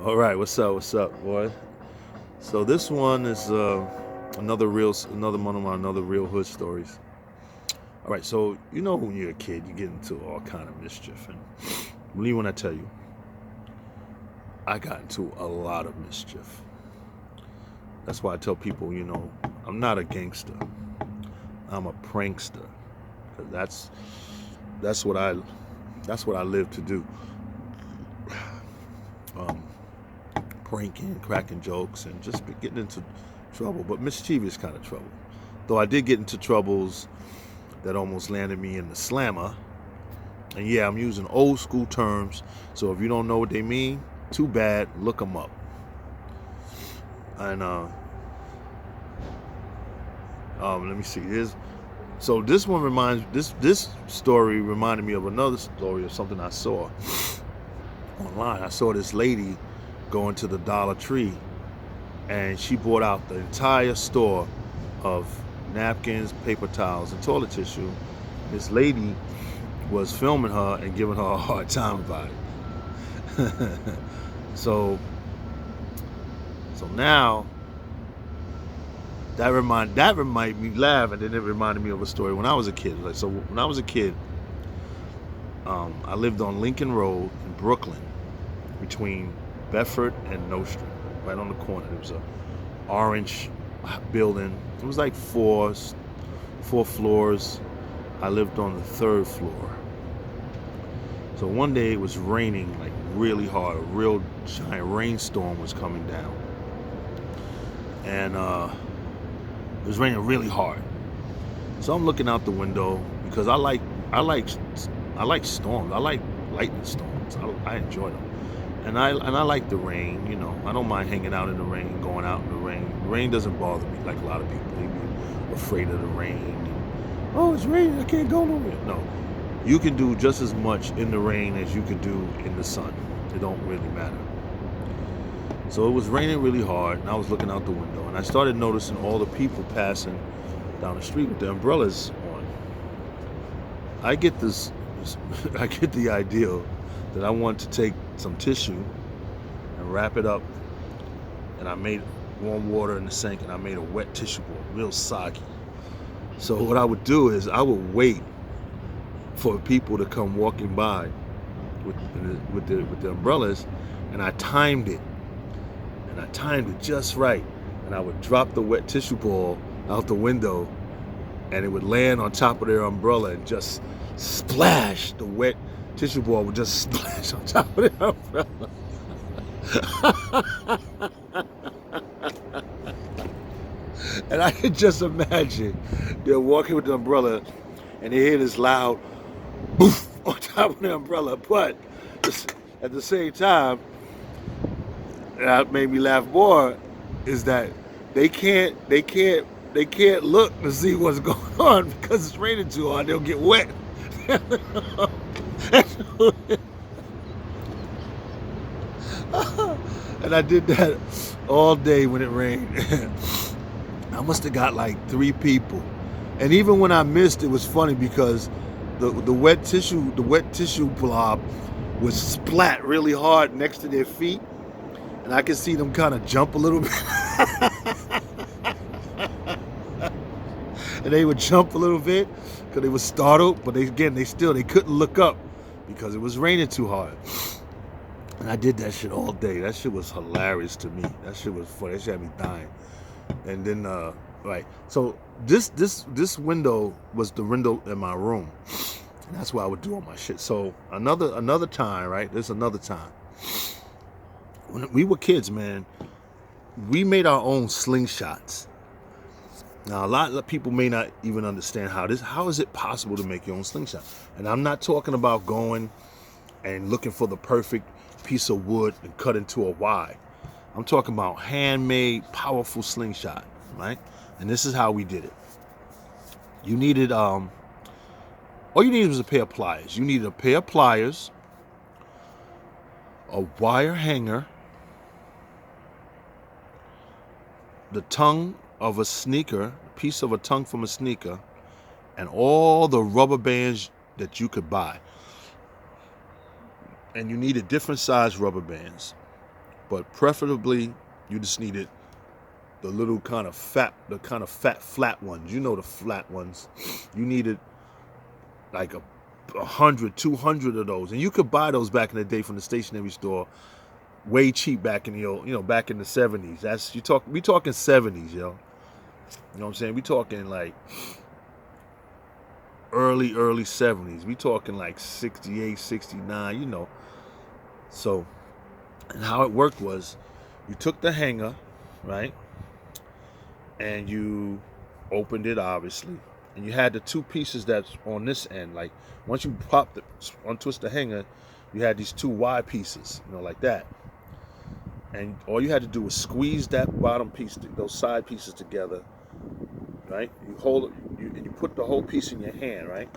All right, what's up, boy? So this one is another one of my another real hood stories. All right, so you know when you're a kid, you get into all kind of mischief, and believe when I tell you, I got into a lot of mischief. That's why I tell people, I'm not a gangster. I'm a prankster, 'cause that's what I that's what I live to do. Um, Pranking, cracking jokes, and just getting into trouble, but mischievous kind of trouble. Though I did get into troubles that almost landed me in the slammer. And yeah, I'm using old school terms, so if you don't know what they mean, too bad, look them up. And let me see. So this story reminded me of another story of something I saw online. I saw this lady going to the Dollar Tree, and she bought out the entire store of napkins, paper towels, and toilet tissue. This lady was filming her and giving her a hard time about it. so so now that reminded me laugh, and then it reminded me of a story when I was a kid. So when I was a kid, I lived on Lincoln Road in Brooklyn, between Bedford and Nostrand, right on the corner. There was a orange building. It was like four floors. I lived on the third floor. So one day it was raining like really hard. A real giant rainstorm was coming down, and it was raining really hard. So I'm looking out the window because I like storms. I like lightning storms. I enjoy them. And I like the rain, I don't mind hanging out in the rain, going out in the rain. The rain doesn't bother me like a lot of people. They be afraid of the rain. Oh, it's raining, I can't go nowhere. No. You can do just as much in the rain as you can do in the sun. It don't really matter. So it was raining really hard, and I was looking out the window, and I started noticing all the people passing down the street with their umbrellas on. I get I get the idea that I want to take some tissue and wrap it up, and I made warm water in the sink, and I made a wet tissue ball, real soggy. So what I would do is I would wait for people to come walking by with the umbrellas, and I timed it just right, and I would drop the wet tissue ball out the window, and it would land on top of their umbrella and just splash. The wet tissue ball would just splash on top of the umbrella. And I could just imagine they're walking with the umbrella, and they hear this loud boof on top of the umbrella. But at the same time, that made me laugh more, is that they can't look to see what's going on because it's raining too hard. They'll get wet. And I did that all day when it rained. I must have got like 3 people. And even when I missed, it was funny because the wet tissue blob was splat really hard next to their feet, and I could see them kind of jump a little bit. And they would jump a little bit because they were startled, but they couldn't look up because it was raining too hard. And I did that shit all day. That shit was hilarious to me. That shit was funny. That shit had me dying. And then, right. So this window was the window in my room, and that's where I would do all my shit. So another time, right? There's another time when we were kids, man. We made our own slingshots. Now, a lot of people may not even understand how is it possible to make your own slingshot? And I'm not talking about going and looking for the perfect piece of wood and cut into a Y. I'm talking about handmade, powerful slingshot, right? And this is how we did it. You needed, all you needed was a pair of pliers. You needed a pair of pliers, a wire hanger, the tongue of a sneaker, a piece of a tongue from a sneaker, and all the rubber bands that you could buy. And you needed different size rubber bands. but preferably you just needed the little kind of fat flat ones. You know, the flat ones. You needed like 100, 200 of those, and you could buy those back in the day from the stationery store, way cheap back in the old, back in the 70s. We talking 70s, yo. You know what I'm saying? We talking like early 70s. We talking like 68, 69, So, and how it worked was, you took the hanger, right? And you opened it, obviously. And you had the two pieces that's on this end. Like, once you popped it, untwist the hanger, you had these two wide pieces, like that. And all you had to do was squeeze that bottom piece, those side pieces together, right? You hold it, and you put the whole piece in your hand, right?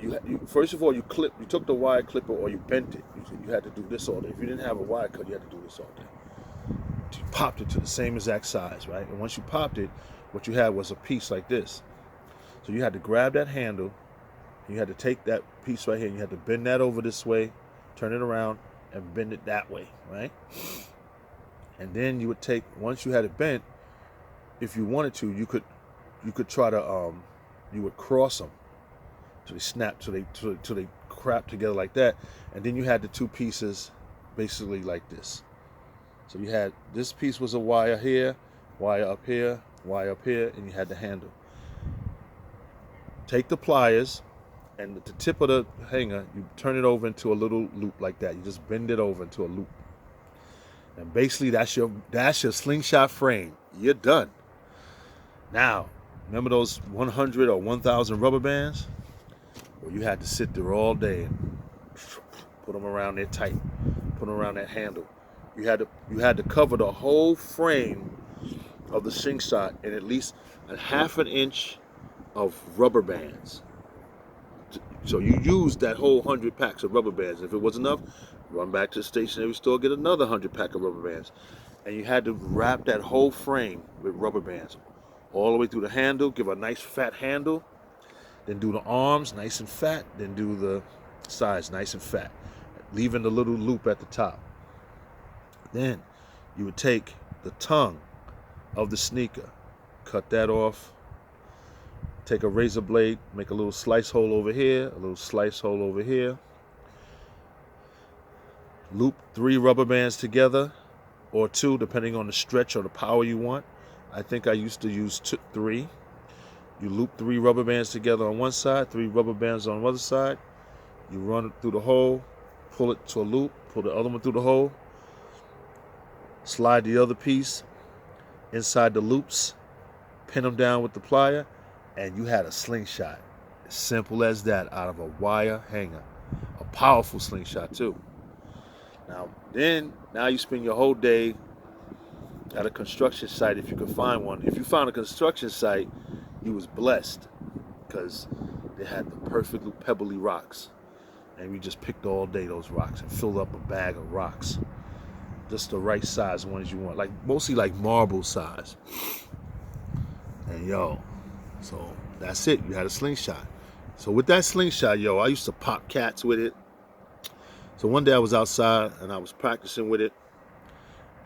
You first of all, you took the wire clipper, or you bent it. You had to do this all day. If you didn't have a wire cut, you had to do this all day. You popped it to the same exact size, right? And once you popped it, what you had was a piece like this. So you had to grab that handle, you had to take that piece right here, and you had to bend that over this way, turn it around, and bend it that way, right? And then you would take, once you had it bent, if you wanted to, you could try to you would cross them so they snap, so they crap together like that, and then you had the two pieces basically like this. So you had, this piece was a wire here, wire up here, wire up here, and you had the handle. Take the pliers, and at the tip of the hanger, you turn it over into a little loop like that. You just bend it over into a loop. And basically that's your slingshot frame. You're done. Now, remember those 100 or 1,000 rubber bands? Well, you had to sit there all day and put them around there tight, put them around that handle. You had to cover the whole frame of the slingshot in at least a half an inch of rubber bands. So you used that whole 100 packs of rubber bands. If it was enough, run back to the stationery store, get another 100 pack of rubber bands. And you had to wrap that whole frame with rubber bands all the way through the handle, give a nice fat handle, then do the arms nice and fat, then do the sides nice and fat, leaving the little loop at the top. Then you would take the tongue of the sneaker, cut that off, take a razor blade, make a little slice hole over here, a little slice hole over here, loop 3 rubber bands together, or 2, depending on the stretch or the power you want. I think I used to use 3. You loop 3 rubber bands together on one side, 3 rubber bands on the other side. You run it through the hole, pull it to a loop, pull the other one through the hole, slide the other piece inside the loops, pin them down with the plier, and you had a slingshot. As simple as that, out of a wire hanger. A powerful slingshot too. Now you spend your whole day at a construction site, if you could find one. If you found a construction site, you was blessed, because they had the perfect little pebbly rocks. And we just picked all day those rocks and filled up a bag of rocks. Just the right size ones you want, like mostly like marble size. And so that's it. You had a slingshot. So with that slingshot, I used to pop cats with it. So one day I was outside and I was practicing with it,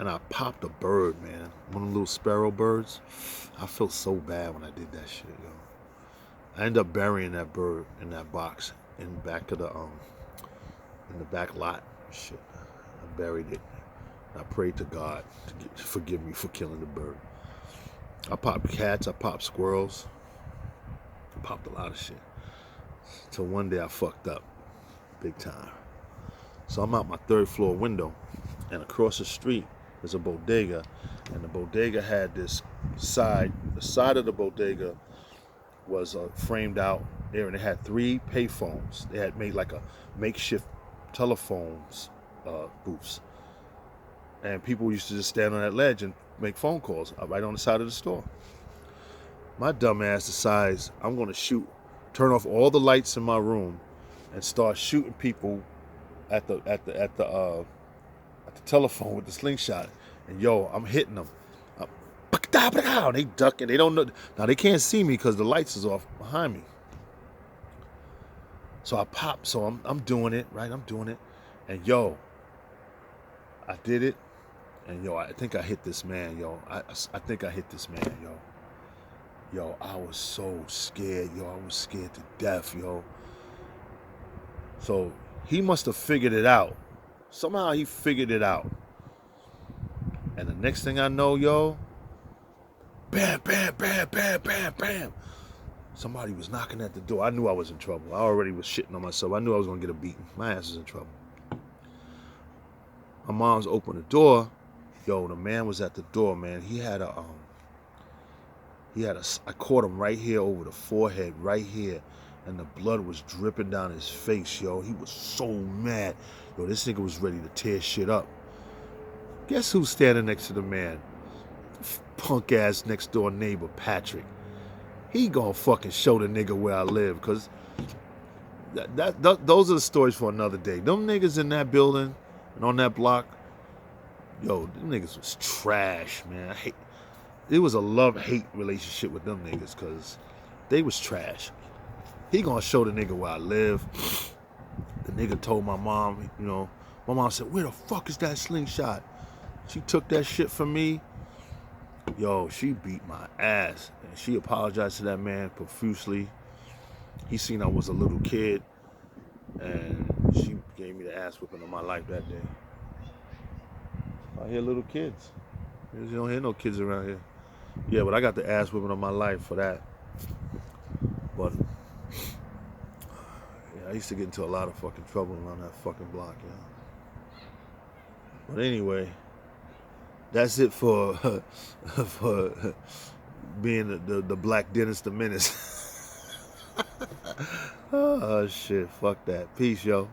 and I popped a bird, man. One of the little sparrow birds. I felt so bad when I did that shit, I ended up burying that bird in that box in the back of in the back lot. Shit, I buried it. I prayed to God to forgive me for killing the bird. I popped cats, I popped squirrels, I popped a lot of shit. Till one day I fucked up, big time. So I'm out my 3rd floor window, and across the street there's a bodega, and the bodega had this side. The side of the bodega was framed out there, and it had 3 payphones. They had made like a makeshift telephones booths. And people used to just stand on that ledge and make phone calls right on the side of the store. My dumb ass decides I'm going to turn off all the lights in my room, and start shooting people at the telephone with the slingshot. And I'm hitting them. They ducking. They don't know. Now they can't see me because the lights is off behind me. So I pop. So I'm doing it, right? I'm doing it, and I did it, and yo, I think I hit this man, yo. I think I hit this man, yo. Yo, I was so scared, yo. I was scared to death, yo. So he must have figured it out. Somehow he figured it out. And the next thing I know, yo, bam, bam, bam, bam, bam, bam. Somebody was knocking at the door. I knew I was in trouble. I already was shitting on myself. I knew I was going to get a beating. My ass was in trouble. My mom's opened the door. Yo, the man was at the door, man. He had a, I caught him right here over the forehead, right here. And the blood was dripping down his face, yo. He was so mad. Yo, this nigga was ready to tear shit up. Guess who's standing next to the man? Punk ass next door neighbor, Patrick. He gonna fucking show the nigga where I live, cause those are the stories for another day. Them niggas in that building and on that block, yo, them niggas was trash, man. It was a love-hate relationship with them niggas, cause they was trash. He gonna show the nigga where I live. The nigga told my mom, you know, my mom said, where the fuck is that slingshot? She took that shit from me. Yo, she beat my ass. And she apologized to that man profusely. He seen I was a little kid. And she gave me the ass whipping of my life that day. I hear little kids. You don't hear no kids around here. Yeah, but I got the ass whipping of my life for that. But yeah, I used to get into a lot of fucking trouble around that fucking block, yeah. But anyway, that's it for for being the Black Dennis the Menace. Oh shit, fuck that. Peace, yo.